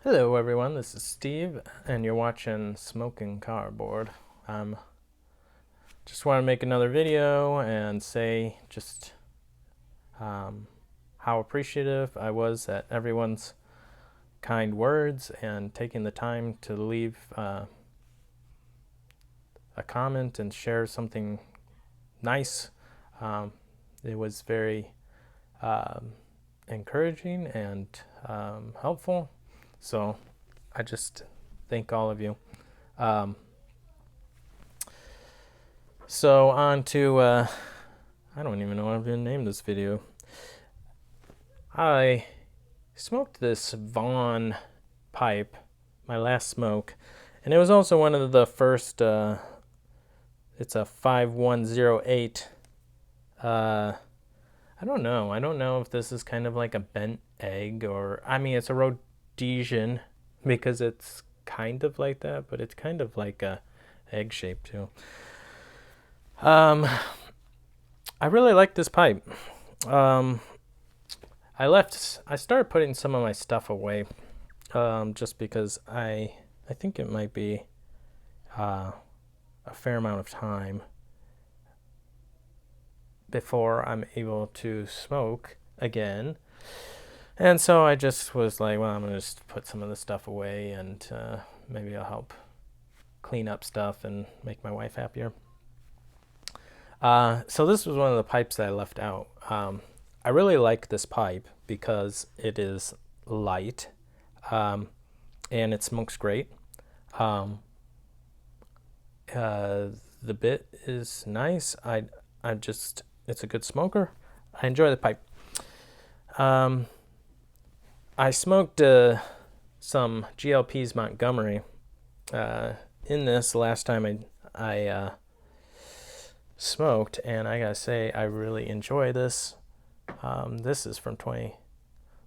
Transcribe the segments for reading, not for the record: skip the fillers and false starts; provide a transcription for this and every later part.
Hello everyone, this is Steve and you're watching Smoking Cardboard. Just want to make another video and say just how appreciative I was at everyone's kind words and taking the time to leave a comment and share something nice. It was very encouraging and helpful. So I just thank all of you. So on to, I don't even know what I'm going to name this video. I smoked this Vaughn pipe, my last smoke, and it was also one of the first, it's a 5108. I don't know. I don't know if this is kind of like a bent egg or, I mean, it's a Rhodesian because it's kind of like that, but it's kind of like a egg shape too. I really like this pipe. I started putting some of my stuff away, just because I think it might be a fair amount of time before I'm able to smoke again. And so I just was like, well, I'm going to just put some of the stuff away and maybe I'll help clean up stuff and make my wife happier. So this was one of the pipes that I left out. I really like this pipe because it is light and it smokes great. The bit is nice. It's a good smoker. I enjoy the pipe. I smoked some GLP's Montgomery in this last time I smoked, and I gotta say I really enjoy this. This is from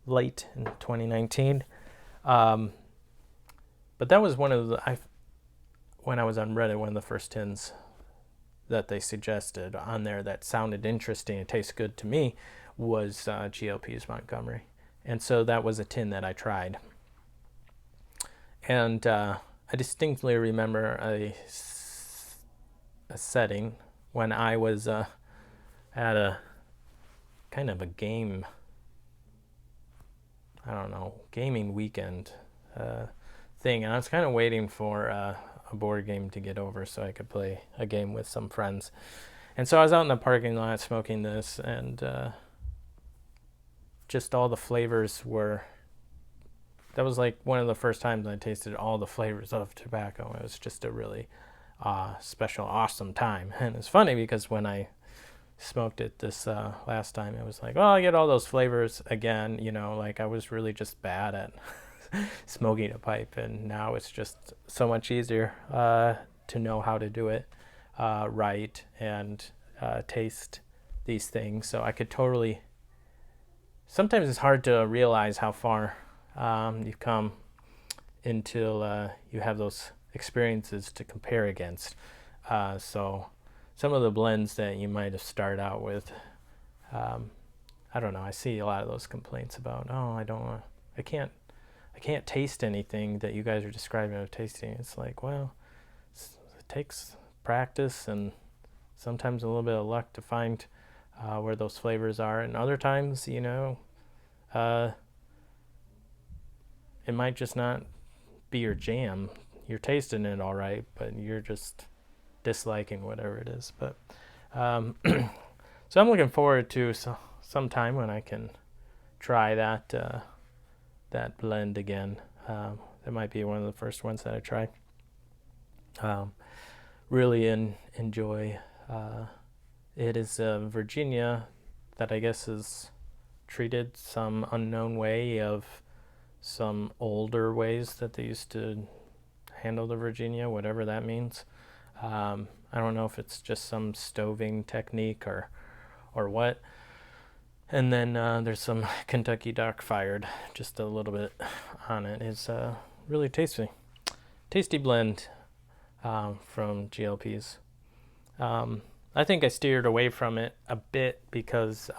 late in 2019, but that was one of when I was on Reddit, one of the first tins that they suggested on there that sounded interesting and tastes good to me was GLP's Montgomery, and so that was a tin that I tried, and I distinctly remember a setting when I was at a kind of a gaming weekend thing, and I was kind of waiting for a board game to get over so I could play a game with some friends. And so I was out in the parking lot smoking this, and just all the flavors were. That was like one of the first times I tasted all the flavors of tobacco. It was just a really special, awesome time. And it's funny because when I smoked it this last time, it was like, oh, I get all those flavors again. Like I was really just bad at smoking a pipe, and now it's just so much easier to know how to do it right and taste these things. So I could totally. Sometimes it's hard to realize how far you've come until you have those experiences to compare against. So some of the blends that you might have started out with, I don't know. I see a lot of those complaints about, oh, I can't taste anything that you guys are describing of tasting. It's like, well, it takes practice and sometimes a little bit of luck to find where those flavors are, and other times, it might just not be your jam. You're tasting it all right, but you're just disliking whatever it is. But so I'm looking forward to some time when I can try that blend again. That might be one of the first ones that I try. Really enjoy. It is Virginia that I guess is treated some unknown way of some older ways that they used to handle the Virginia, whatever that means. I don't know if it's just some stoving technique or what. And then there's some Kentucky Dark Fired, just a little bit on it. It's really tasty blend from GLP's. I think I steered away from it a bit because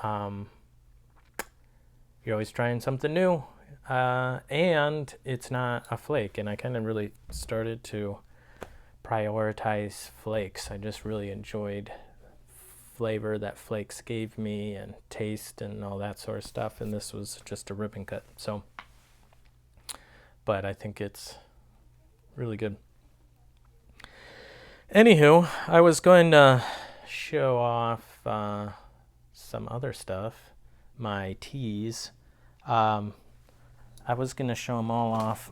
you're always trying something new, and it's not a flake. And I kind of really started to prioritize flakes. I just really enjoyed flavor that flakes gave me and taste and all that sort of stuff. And this was just a ribbon cut. So, but I think it's really good. Anywho, I was going to show off some other stuff, my teas. I was going to show them all off,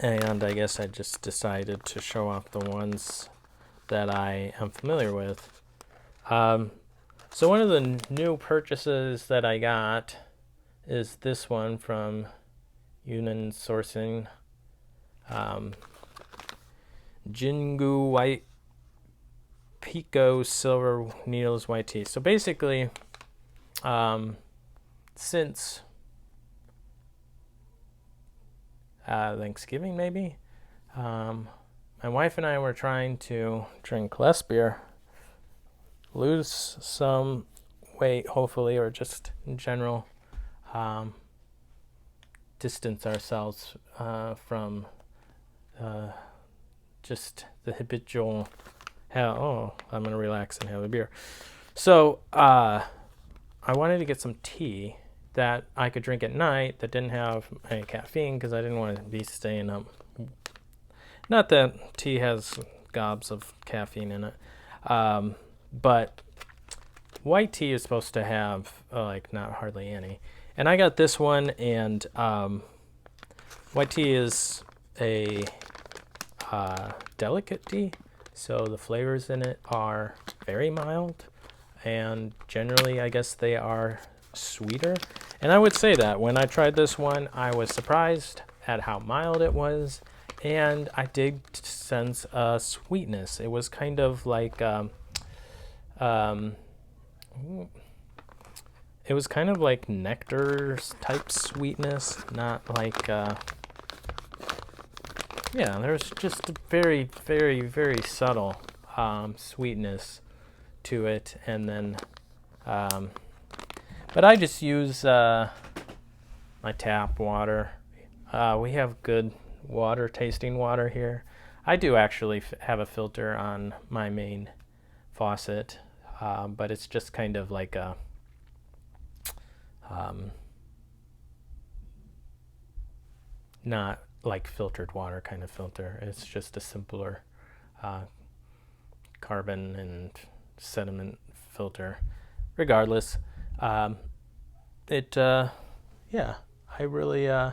and I guess I just decided to show off the ones that I am familiar with. So one of the new purchases that I got is this one from Yunnan Sourcing. Jingu White Pico Silver Needles White Tea. So basically, since Thanksgiving maybe, my wife and I were trying to drink less beer, lose some weight hopefully, or just in general distance ourselves from just the habitual I'm gonna relax and have a beer. So I wanted to get some tea that I could drink at night that didn't have any caffeine, because I didn't want to be staying up. Not that tea has gobs of caffeine in it, but white tea is supposed to have like not hardly any. And I got this one, and white tea is a delicate tea, so the flavors in it are very mild, and generally I guess they are sweeter. And I would say that when I tried this one, I was surprised at how mild it was, and I did sense a sweetness. It was kind of like it was kind of like nectar type sweetness, not like yeah, there's just a very, very, very subtle sweetness to it. And then, but I just use my tap water. We have good water, tasting water here. I do actually have a filter on my main faucet, but it's just kind of like a not like filtered water kind of filter. It's just a simpler carbon and sediment filter. Regardless, yeah, I really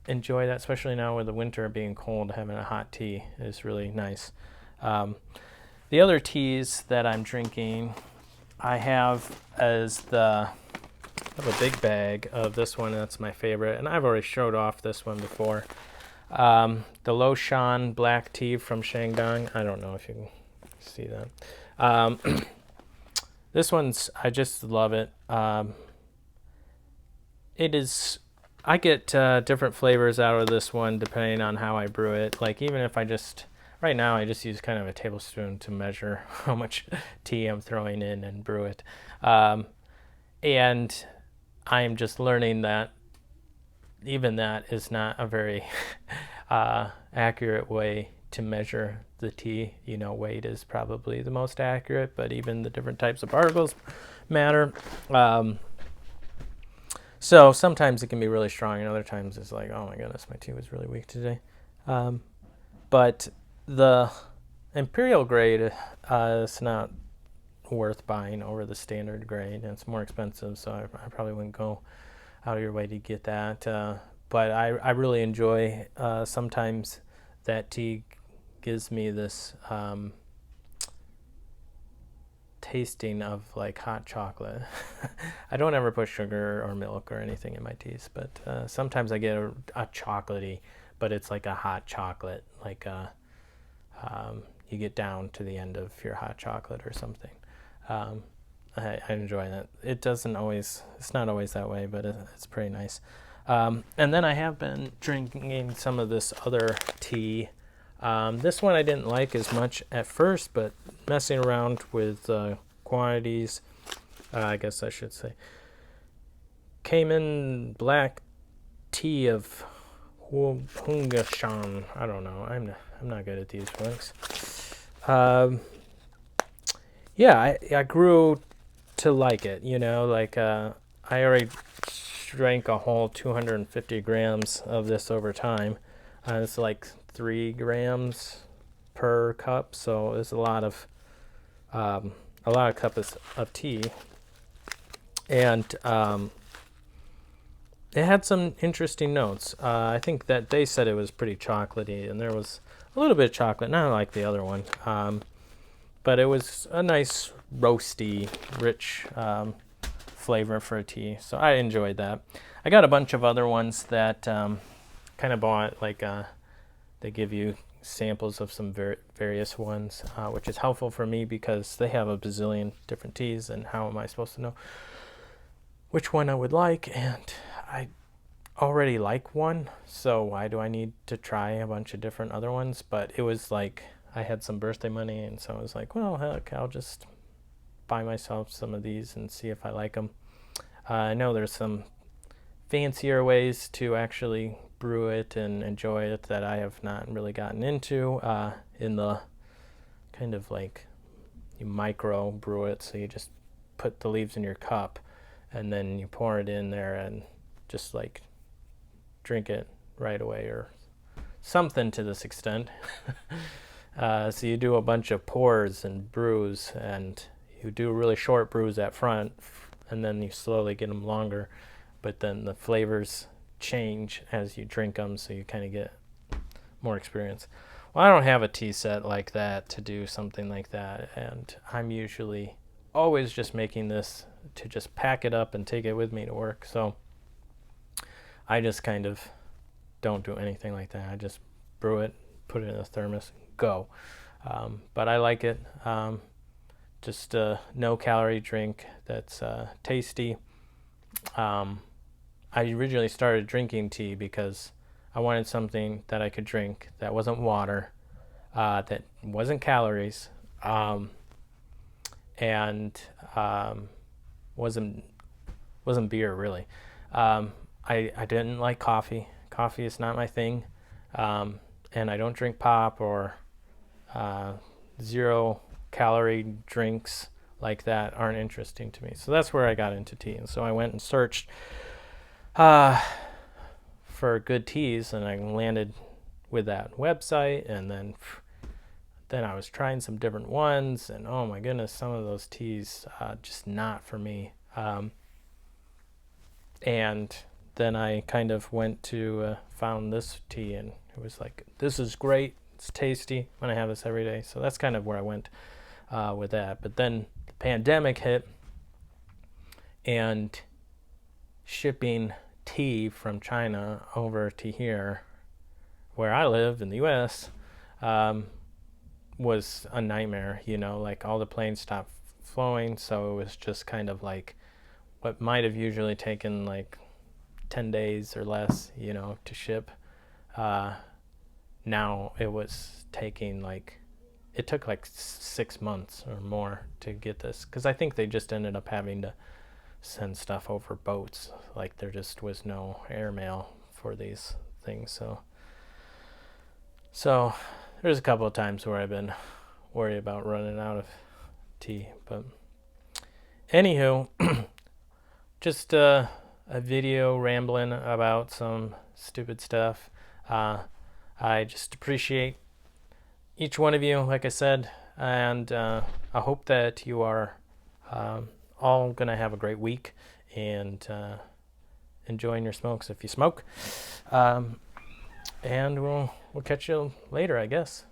enjoy that, especially now with the winter being cold. Having a hot tea is really nice. The other teas that I'm drinking, I have I have a big bag of this one. That's my favorite, and I've already showed off this one before. The Lo Shan black tea from Shandong. I don't know if you can see that. This one's, I just love it. It is, I get different flavors out of this one depending on how I brew it. Like even if right now I just use kind of a tablespoon to measure how much tea I'm throwing in and brew it. And I am just learning that even that is not a very accurate way to measure the tea. Weight is probably the most accurate, but even the different types of particles matter. So sometimes it can be really strong, and other times it's like, oh my goodness, my tea was really weak today. But the imperial grade is not worth buying over the standard grade, and it's more expensive, so I probably wouldn't go out of your way to get that. But I really enjoy sometimes that tea gives me this tasting of like hot chocolate. I don't ever put sugar or milk or anything in my teas, but sometimes I get a chocolatey, but it's like a hot chocolate, like you get down to the end of your hot chocolate or something. I enjoy that. It's not always that way, but it's pretty nice. And then I have been drinking some of this other tea. This one I didn't like as much at first, but messing around with quantities, I guess I should say, Cayman black tea of Hungashan. I don't know. I'm not good at these ones. Yeah, I grew to like it. Like I already drank a whole 250 grams of this over time. It's like 3 grams per cup, so it's a lot of cups of tea, and it had some interesting notes. I think that they said it was pretty chocolatey, and there was a little bit of chocolate, not like the other one, but it was a nice roasty, rich flavor for a tea, so I enjoyed that. I got a bunch of other ones that kind of bought, like they give you samples of some various ones, which is helpful for me because they have a bazillion different teas, and how am I supposed to know which one I would like? And I already like one, so why do I need to try a bunch of different other ones? But it was like I had some birthday money, and so I was like, well, heck, I'll just buy myself some of these and see if I like them. I know there's some fancier ways to actually brew it and enjoy it that I have not really gotten into, in the kind of like you micro brew it, so you just put the leaves in your cup and then you pour it in there and just like drink it right away or something to this extent. So you do a bunch of pours and brews, and you do really short brews at front, and then you slowly get them longer, but then the flavors change as you drink them, so you kind of get more experience. Well, I don't have a tea set like that to do something like that, and I'm usually always just making this to just pack it up and take it with me to work, so I just kind of don't do anything like that. I just brew it, put it in a thermos, go. But I like it. Just a no calorie drink that's tasty. I originally started drinking tea because I wanted something that I could drink that wasn't water, that wasn't calories, and wasn't beer really. I didn't like coffee. Coffee is not my thing, and I don't drink pop or 0 calorie drinks like that aren't interesting to me. So that's where I got into tea, and so I went and searched for good teas, and I landed with that website, and then I was trying some different ones, and oh my goodness, some of those teas just not for me. And then I kind of went to found this tea, and it was like, this is great, it's tasty, I'm gonna have this every day. So that's kind of where I went with that. But then the pandemic hit, and shipping tea from China over to here where I live in the US was a nightmare. Like all the planes stopped flowing, so it was just kind of like what might have usually taken like 10 days or less, to ship. Now it was taking it took like 6 months or more to get this, because I think they just ended up having to send stuff over boats. Like there just was no airmail for these things. So there's a couple of times where I've been worried about running out of tea. But anywho, just a video rambling about some stupid stuff. I just appreciate each one of you, like I said, and I hope that you are all gonna have a great week and enjoying your smokes if you smoke. And we'll catch you later, I guess.